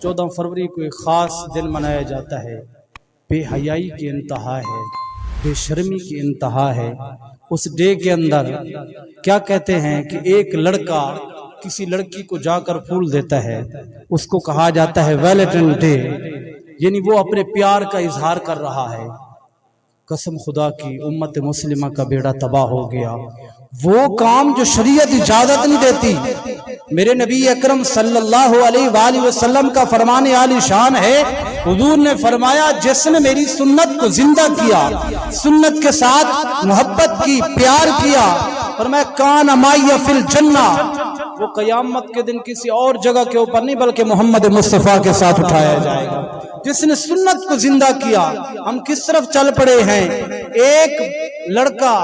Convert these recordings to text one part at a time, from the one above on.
14 फरवरी को एक ख़ास दिन मनाया जाता है। बे हयाई की इंतहा है, बेशर्मी की इंतहा है। उस डे के अंदर क्या कहते हैं कि एक लड़का किसी लड़की को जाकर फूल देता है, उसको कहा जाता है वैलेंटाइन डे, यानी वो अपने प्यार का इजहार कर रहा है। कसम खुदा की उम्मत मुस्लिमा का बेड़ा तबाह हो गया। वो काम जो शरीयत इजाजत नहीं देती। मेरे नबी अकरम सल्लल्लाहु अलैहि वसल्लम का फरमाने आली शान है, हुजूर ने फरमाया जिसने मेरी सुन्नत को जिंदा किया, सुन्नत के साथ मोहब्बत की, प्यार किया, फरमाया कान माइया फिल जन्ना, वो कयामत के दिन किसी और जगह के ऊपर नहीं बल्कि मोहम्मद मुस्तफा के साथ उठाया जाएगा। जिसने सुन्नत को जिंदा किया। हम किस तरफ चल पड़े हैं? एक लड़का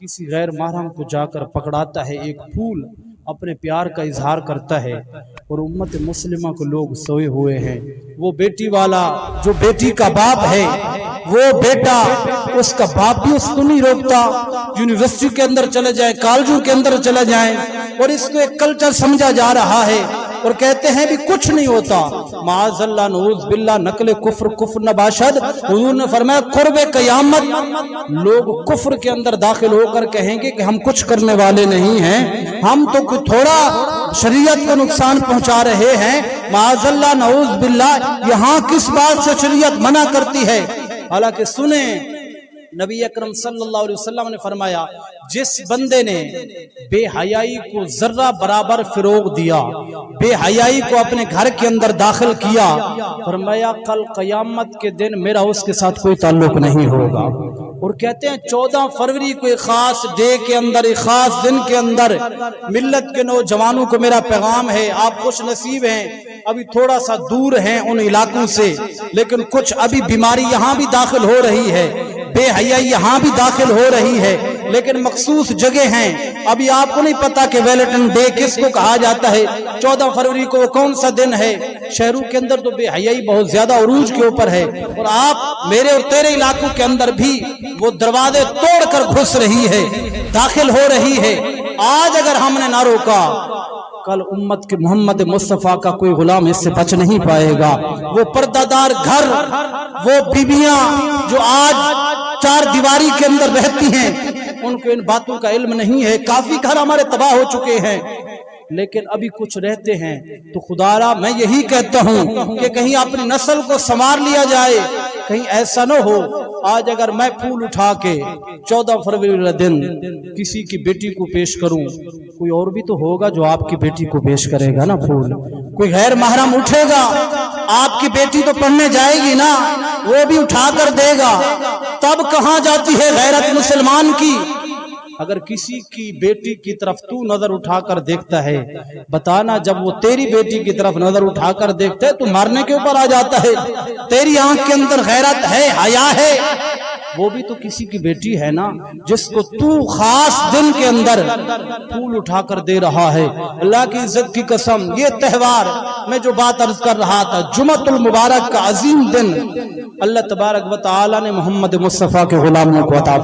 किसी गैर महरम को जाकर पकड़ाता है, एक फूल अपने प्यार का इजहार करता है, और उम्मत मुस्लिमा को लोग सोए हुए हैं। वो बेटी वाला जो बेटी का बाप है, वो बेटा उसका बाप भी उसको नहीं रोकता। यूनिवर्सिटी के अंदर चले जाए, कॉलेजों के अंदर चले जाए, और इसको एक कल्चर समझा जा रहा है, और कहते हैं भी कुछ नहीं होता। माअज़ल्लाह नऊज़ बिल्लाह नकले कुफ्र कुफ्र नबाशद। हुजूर ने फरमाया कुर्बे क़यामत लोग कुफ्र के अंदर दाखिल होकर कहेंगे कि हम कुछ करने वाले नहीं हैं, हम तो कुछ थोड़ा शरीयत को नुकसान पहुंचा रहे हैं। माअज़ल्लाह नऊज़ बिल्लाह, यहाँ किस बात से शरीयत मना करती है? हालांकि सुने, नबी अकरम सल्लल्लाहु अलैहि वसल्लम ने फरमाया जिस बंदे ने बेहयाई को जर्रा बराबर फिरोग दिया, बेहयाई को अपने घर के अंदर दाखिल किया, फरमाया कल कयामत के दिन मेरा उसके साथ कोई ताल्लुक नहीं होगा। और कहते हैं 14 फरवरी को एक खास डे के अंदर, एक खास दिन के अंदर मिल्लत के नौजवानों को मेरा पैगाम है, आप खुश नसीब हैं, अभी थोड़ा सा दूर हैं उन इलाकों से, लेकिन कुछ अभी बीमारी यहाँ भी दाखिल हो रही है, बेहयाई यहाँ भी दाखिल हो रही है, लेकिन मखसूस जगह हैं। अभी आपको नहीं पता कि वैलेंटाइन डे किसको कहा जाता है, 14 फरवरी को वो कौन सा दिन है। शहरों के अंदर तो बेहयाई बहुत ज्यादा उरूज के ऊपर है, और आप मेरे और तेरे इलाकों के अंदर भी वो दरवाजे तोड़कर घुस रही है, दाखिल हो रही है। आज अगर हमने ना रोका, कल उम्मत के मोहम्मद मुस्तफा का कोई गुलाम इससे बच नहीं पाएगा। वो पर्दादार घर, वो बीबियां जो आज चार दीवारी के अंदर रहती हैं, उनको इन बातों का इल्म नहीं है। काफी घर हमारे तबाह हो चुके हैं, लेकिन अभी कुछ रहते हैं। तो खुदारा मैं यही कहता हूं कि कहीं अपनी नस्ल को संवार लिया जाए, कहीं ऐसा न हो आज अगर मैं फूल उठा के 14 फरवरी का दिन किसी की बेटी को पेश करूं, कोई और भी तो होगा जो आपकी बेटी को पेश करेगा ना फूल। कोई गैर महरम उठेगा, आपकी बेटी तो पढ़ने जाएगी ना, वो भी उठा कर देगा। तब कहां जाती है गैरत मुसलमान की? अगर किसी की बेटी की तरफ तू नजर उठाकर देखता है, बताना जब वो तेरी बेटी की तरफ नजर उठाकर देखता है तो मारने के ऊपर आ जाता है। तेरी आंख के अंदर गैरत है, हया है, वो भी तो किसी की बेटी है ना, जिसको तू खास दिन के अंदर फूल उठाकर दे रहा है। अल्लाह की इज्जत की कसम, ये त्योहार मैं जो बात अर्ज कर रहा था, जुमअतुल मुबारक का अजीम दिन अल्लाह तबारक व तआला ने मोहम्मद मुस्तफा के गुलामों को अता